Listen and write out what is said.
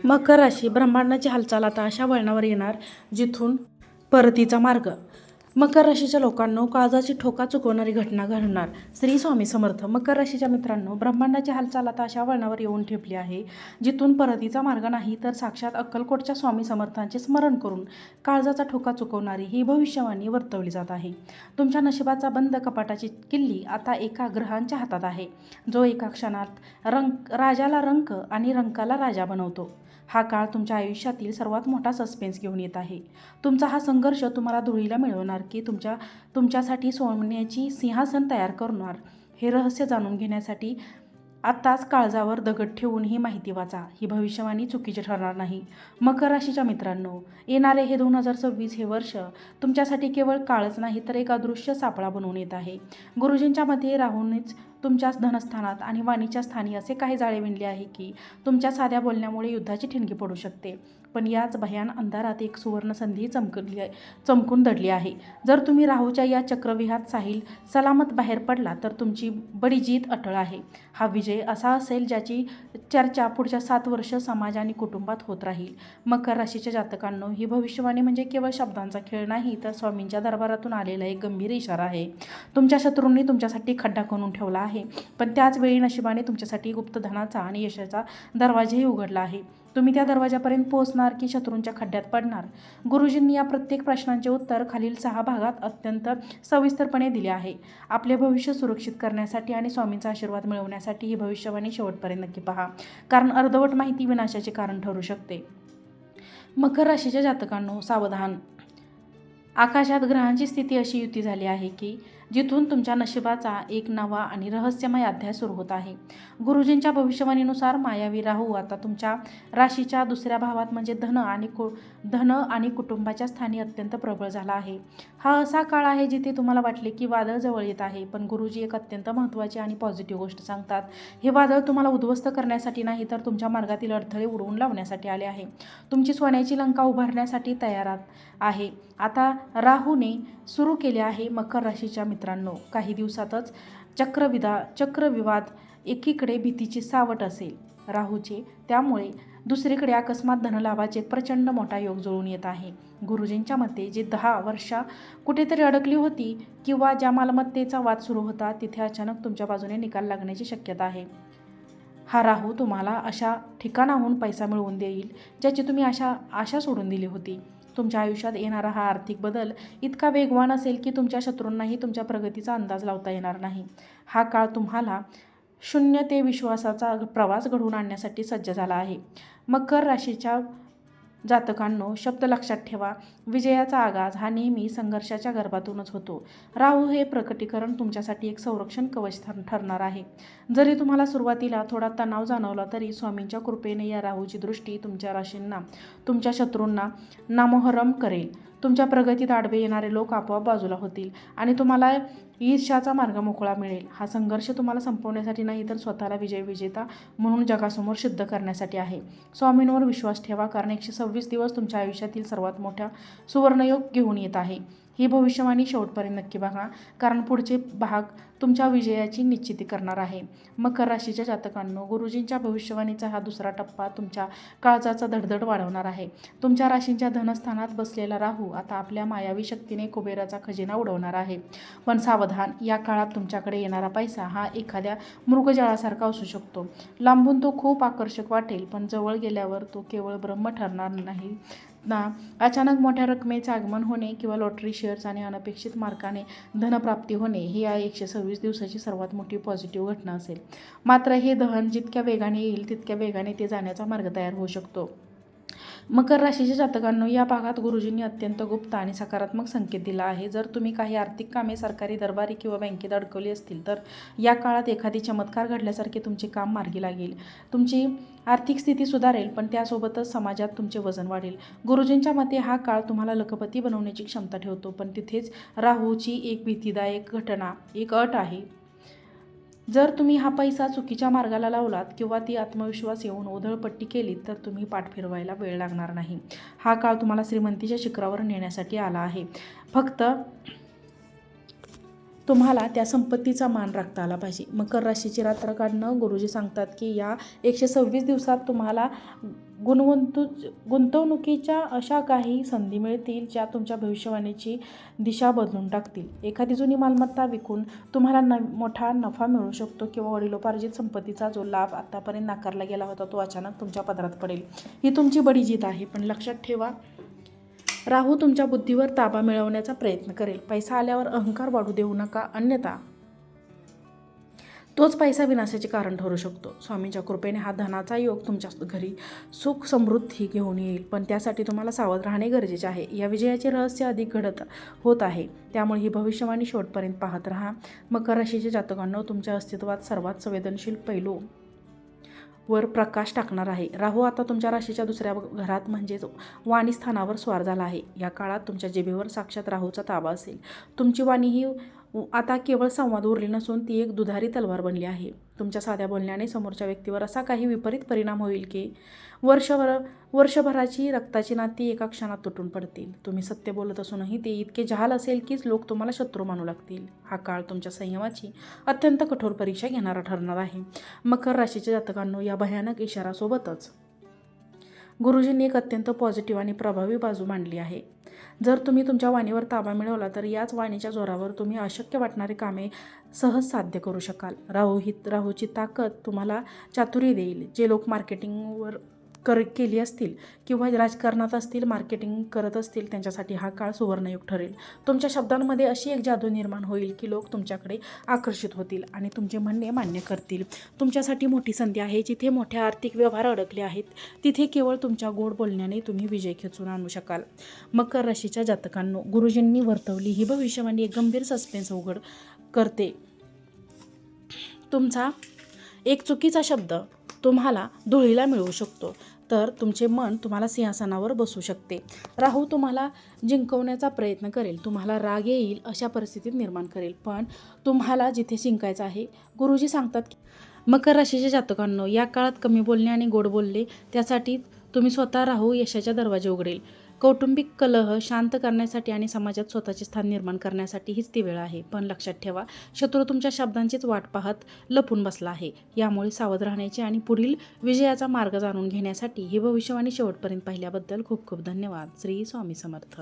मकर राशी ब्रह्मांडाची हालचाल आता अशा वळणावर येणार जिथून परतीचा मार्ग. मकर राशीच्या लोकांनो, काळजाची ठोका चुकवणारी घटना घडणार. श्री स्वामी समर्थ. मकर राशीच्या मित्रांनो, ब्रह्मांडाची हालचाल आता अशा वळणावर येऊन ठेपली आहे जिथून परतीचा मार्ग नाही तर साक्षात अक्कलकोटच्या स्वामी समर्थांचे स्मरण करून काळजाचा ठोका चुकवणारी ही भविष्यवाणी वर्तवली जात आहे. तुमच्या नशिबाचा बंद कपाटाची किल्ली आता एका ग्रहांच्या हातात आहे, जो एका क्षणात राजाला रंक आणि रंकाला राजा बनवतो. हा काळ तुमच्या आयुष्यातील सर्वात मोठा सस्पेन्स घेऊन येत आहे. तुमचा हा संघर्ष तुम्हाला धुळीला मिळवणार की तुमच्यासाठी सोन्याची सिंहासन तयार करणार, हे रहस्य जाणून घेण्यासाठी आत्ताच काळजावर दगड ठेवून ही माहिती वाचा. ही भविष्यवाणी चुकीची ठरणार नाही. मकर राशीच्या मित्रांनो, येणारे हे 2026 हे वर्ष तुमच्यासाठी केवळ काळच नाही तर एक अदृश्य सापळा बनवून येत आहे. गुरुजींच्या मते राहूनच तुमच्या धनस्थानात आणि वाणीच्या स्थानी असे काही जाळे विणले आहे की तुमच्या साध्या बोलण्यामुळे युद्धाची ठिणगी पडू शकते. पण याच भयान अंधारात एक सुवर्ण संधी चमकून दडली आहे. जर तुम्ही राहूच्या या चक्रव्यूहात सलामत बाहेर पडला तर तुमची बडी जीत अटळ आहे. हा विजय असा असेल ज्याची चर्चा पुढच्या 7 वर्ष समाज आणि कुटुंबात होत राहील. मकर राशीच्या जातकांनो, ही भविष्यवाणी म्हणजे केवळ शब्दांचा खेळ नाही तर स्वामींच्या दरबारातून आलेला एक गंभीर इशारा आहे. तुमच्या शत्रूंनी तुमच्यासाठी खड्डा खणून ठेवला आहे, पण त्याच वेळी नशिबाने तुमच्यासाठी गुप्तधनाचा आणि यशाचा दरवाजाही उघडला आहे. तुम्ही त्या दरवाजापर्यंत पोहोचणार की शत्रूंच्या खड्ड्यात पडणार? गुरुजींनी या प्रत्येक प्रश्नांचे उत्तर खालील 6 भागात अत्यंत सविस्तरपणे दिले आहे. आपले भविष्य सुरक्षित करण्यासाठी आणि स्वामींचा आशीर्वाद मिळवण्यासाठी ही भविष्यवाणी शेवटपर्यंत नक्की पहा, कारण अर्धवट माहिती विनाशाचे कारण ठरू शकते. मकर राशीच्या जातकांनो, सावधान. आकाशात ग्रहांची स्थिती अशी युती झाली आहे की जिथून तुमच्या नशिबाचा एक नवा आणि रहस्यमय अध्याय सुरू होत आहे. गुरुजींच्या भविष्यवाणीनुसार मायावी राहू आता तुमच्या राशीच्या दुसऱ्या भावात म्हणजे धन आणि कुटुंबाच्या स्थानी अत्यंत प्रबळ झाला आहे. हा असा काळ आहे जिथे तुम्हाला वाटले की वादळ जवळ येत आहे, पण गुरुजी एक अत्यंत महत्त्वाची आणि पॉझिटिव्ह गोष्ट सांगतात. हे वादळ तुम्हाला उद्ध्वस्त करण्यासाठी नाही तर तुमच्या मार्गातील अडथळे उडवून लावण्यासाठी आले आहे. तुमची सोन्याची लंका उभारण्यासाठी तयार आहे. आता राहूने सुरू केले आहे. मकर राशीच्या मित्रांनो, काही दिवसातच चक्रविवाद एकीकडे भीतीची सावट असेल राहूचे, त्यामुळे दुसरीकडे अकस्मात धनलाभाचे प्रचंड मोठा योग जुळून येत आहे. गुरुजींच्या मते जी 10 वर्षा कुठेतरी अडकली होती किंवा ज्या मालमत्तेचा वाद सुरू होता तिथे अचानक तुमच्या बाजूने निकाल लागण्याची शक्यता आहे. हा राहू तुम्हाला अशा ठिकाणाहून पैसा मिळवून देईल ज्याची तुम्ही आशा सोडून दिली होती. तुमच्या आयुष्यात येणारा हा आर्थिक बदल इतका वेगवान असेल की तुमच्या शत्रूंनाही तुमच्या प्रगतीचा अंदाज लावता येणार नाही. हा काळ तुम्हाला शून्य ते विश्वासाचा प्रवास घडवून आणण्यासाठी सज्ज झाला आहे. मकर राशीच्या जातकांनो, शब्द लक्षात ठेवा. विजयाचा आगाज हा नेहमी संघर्षाच्या गर्भातूनच होतो. राहू हे प्रकटीकरण तुमच्यासाठी एक संरक्षण कवच ठरणार आहे. जरी तुम्हाला सुरुवातीला थोडा तणाव जाणवला तरी स्वामींच्या कृपेने या राहूची दृष्टी तुमच्या राशींना, तुमच्या शत्रूंना नामोहरम करेल. तुमच्या प्रगतीत आडवे येणारे लोक आपोआप बाजूला होतील आणि तुम्हाला ईर्ष्याचा मार्ग मोकळा मिळेल. हा संघर्ष तुम्हाला संपवण्यासाठी नाही तर स्वतःला विजेता म्हणून जगासमोर सिद्ध करण्यासाठी आहे. स्वामींवर विश्वास ठेवा, कारण 126 दिवस तुमच्या आयुष्यातील सर्वात मोठा सुवर्णयोग घेऊन येत आहे. ही भविष्यवाणी शेवटपर्यंत नक्की बघा, कारण पुढचे भाग तुमच्या विजयाची निश्चिती करणार आहे. मकर राशीच्या जातकांनो, गुरुजींच्या भविष्यवाणीचा हा दुसरा टप्पा तुमच्या काळजाचा धडधड वाढवणार आहे. तुमच्या राशींच्या धनस्थानात बसलेला राहू आता आपल्या मायावी शक्तीने कुबेराचा खजिना उडवणार आहे. पण सावधान, या काळात तुमच्याकडे येणारा पैसा हा एखाद्या मृगजळासारखा असू शकतो. लांबून तो खूप आकर्षक वाटेल, पण जवळ गेल्यावर तो केवळ ब्रह्म ठरणार नाही ना. अचानक मोठ्या रकमेचे आगमन होणे किंवा लॉटरी शेअर्स आणि अनपेक्षित मार्गाने धनप्राप्ती होणे ही या 126 दिवसाची सर्वात मोठी पॉझिटिव्ह घटना असेल. मात्र हे धन जितक्या वेगाने येईल तितक्या वेगाने ते जाण्याचा मार्ग तयार होऊ शकतो. मकर राशीच्या जातकांनो, या भागात गुरुजींनी अत्यंत गुप्त आणि सकारात्मक संकेत दिला आहे. जर तुम्ही काही आर्थिक कामे सरकारी दरबारी किंवा बँकेत अडकवली असतील तर या काळात एखादी चमत्कार घडल्यासारखे तुमचे काम मार्गी लागेल. तुमची आर्थिक स्थिती सुधारेल, पण त्यासोबतच समाजात तुमचे वजन वाढेल. गुरुजींच्या मते हा काळ तुम्हाला लखपती बनवण्याची क्षमता ठेवतो, पण तिथेच राहूची एक भीतीदायक एक अट आहे. जर तुम्ही हा पैसा चुकीच्या मार्गाला लावलात किंवा ती आत्मविश्वास येऊन उधळपट्टी केलीत तर तुम्ही पाठ फिरवायला वेळ लागणार नाही. हा काळ तुम्हाला श्रीमंतीच्या शिखरावर नेण्यासाठी आला आहे. फक्त तुम्हाला त्या संपत्तीचा मान राखता आला पाहिजे. मकर राशीची रात्र काढणं गुरुजी सांगतात की या 126 दिवसात तुम्हाला गुंतवणुकीच्या अशा काही संधी मिळतील ज्या तुमच्या भविष्यवाणीची दिशा बदलून टाकतील. एखादी जुनी मालमत्ता विकून तुम्हाला मोठा नफा मिळू शकतो किंवा वडिलोपार्जित संपत्तीचा जो लाभ आतापर्यंत नाकारला गेला होता तो अचानक तुमच्या पदरात पडेल. ही तुमची बडी जीत आहे. पण लक्षात ठेवा, राहू तुमच्या बुद्धीवर ताबा मिळवण्याचा प्रयत्न करेल. पैसा आल्यावर अहंकार वाढू देऊ नका, अन्यथा तोच पैसा विनाशाचे कारण ठरू शकतो. स्वामींच्या कृपेने हा धनाचा योग तुमच्या घरी सुख समृद्धी घेऊन येईल, पण त्यासाठी तुम्हाला सावध राहणे गरजेचे आहे. या विजयाचे रहस्य अधिक घडत होत आहे, त्यामुळे ही भविष्यवाणी शेवटपर्यंत पाहत राहा. मकर राशीच्या जातकांनो, तुमच्या अस्तित्वात सर्वात संवेदनशील पैलू वर प्रकाश टाकणार आहे. राहू आता तुमच्या राशीच्या दुसऱ्या घरात म्हणजेच वाणी स्थानावर स्वार झाला आहे. या काळात तुमच्या जिभेवर साक्षात राहूचा ताबा असेल. तुमची वाणी ही आता केवळ संवाद उरली नसून ती एक दुधारी तलवार बनली आहे. तुमच्या साध्या बोलण्याने समोरच्या व्यक्तीवर असा काही विपरीत परिणाम होईल की वर्षभराची रक्ताची नाती एका क्षणात तुटून पडतील. तुम्ही सत्य बोलत असूनही ते इतके जहाल असेल की लोक तुम्हाला शत्रू मानू लागतील. हा काळ तुमच्या संयमाची अत्यंत कठोर परीक्षा घेणारा ठरणार आहे. मकर राशीच्या जातकांनो, या भयानक इशारासोबतच गुरुजींनी एक अत्यंत पॉझिटिव्ह आणि प्रभावी बाजू मांडली आहे. जर तुम्ही तुमच्या वाणीवर ताबा मिळवला तर याच वाणीच्या जोरावर तुम्ही अशक्य वाटणारी कामे सहज साध्य करू शकाल. राहूची ताकद तुम्हाला चातुर्य देईल. जे लोक मार्केटिंगवर केली असतील किंवा राजकारणात असतील, मार्केटिंग करत असतील, त्यांच्यासाठी हा काळ सुवर्णयुग ठरेल. तुमच्या शब्दांमध्ये अशी एक जादू निर्माण होईल की लोक तुमच्याकडे आकर्षित होतील आणि तुमचे म्हणणे मान्य करतील. तुमच्यासाठी मोठी संधी आहे. जिथे मोठे आर्थिक व्यवहार अडकले आहेत तिथे केवळ तुमच्या गोड बोलण्याने तुम्ही विजय खेचून आणू शकाल. मकर राशीच्या जातकांनो, गुरुजींनी वर्तवली ही भविष्यवाणी एक गंभीर सस्पेन्स उघड करते. तुमचा एक चुकीचा शब्द तुम्हाला धुळीला मिळवू शकतो, तर तुमचे मन तुम्हाला सिंहासनावर बसू शकते. राहू तुम्हाला जिंकवण्याचा प्रयत्न करेल, तुम्हाला राग येईल अशा परिस्थितीत निर्माण करेल, पण तुम्हाला जिथे जिंकायचं आहे. गुरुजी सांगतात की मकर राशीच्या जातकांनो, या काळात कमी बोलणे आणि गोड बोलले त्यासाठी तुम्ही स्वतः राहू यशाच्या दरवाजे उघडेल. कौटुंबिक कलह शांत करण्यासाठी आणि समाजात स्वतःचे स्थान निर्माण करण्यासाठी हीच ती वेळ आहे. पण लक्षात ठेवा, शत्रू तुमच्या शब्दांचीच वाट पाहत लपून बसला आहे. यामुळे सावध राहण्याचे आणि पुढील विजयाचा मार्ग जाणून घेण्यासाठी ही भविष्यवाणी शेवटपर्यंत पाहिल्याबद्दल खूप खूप धन्यवाद. श्री स्वामी समर्थ.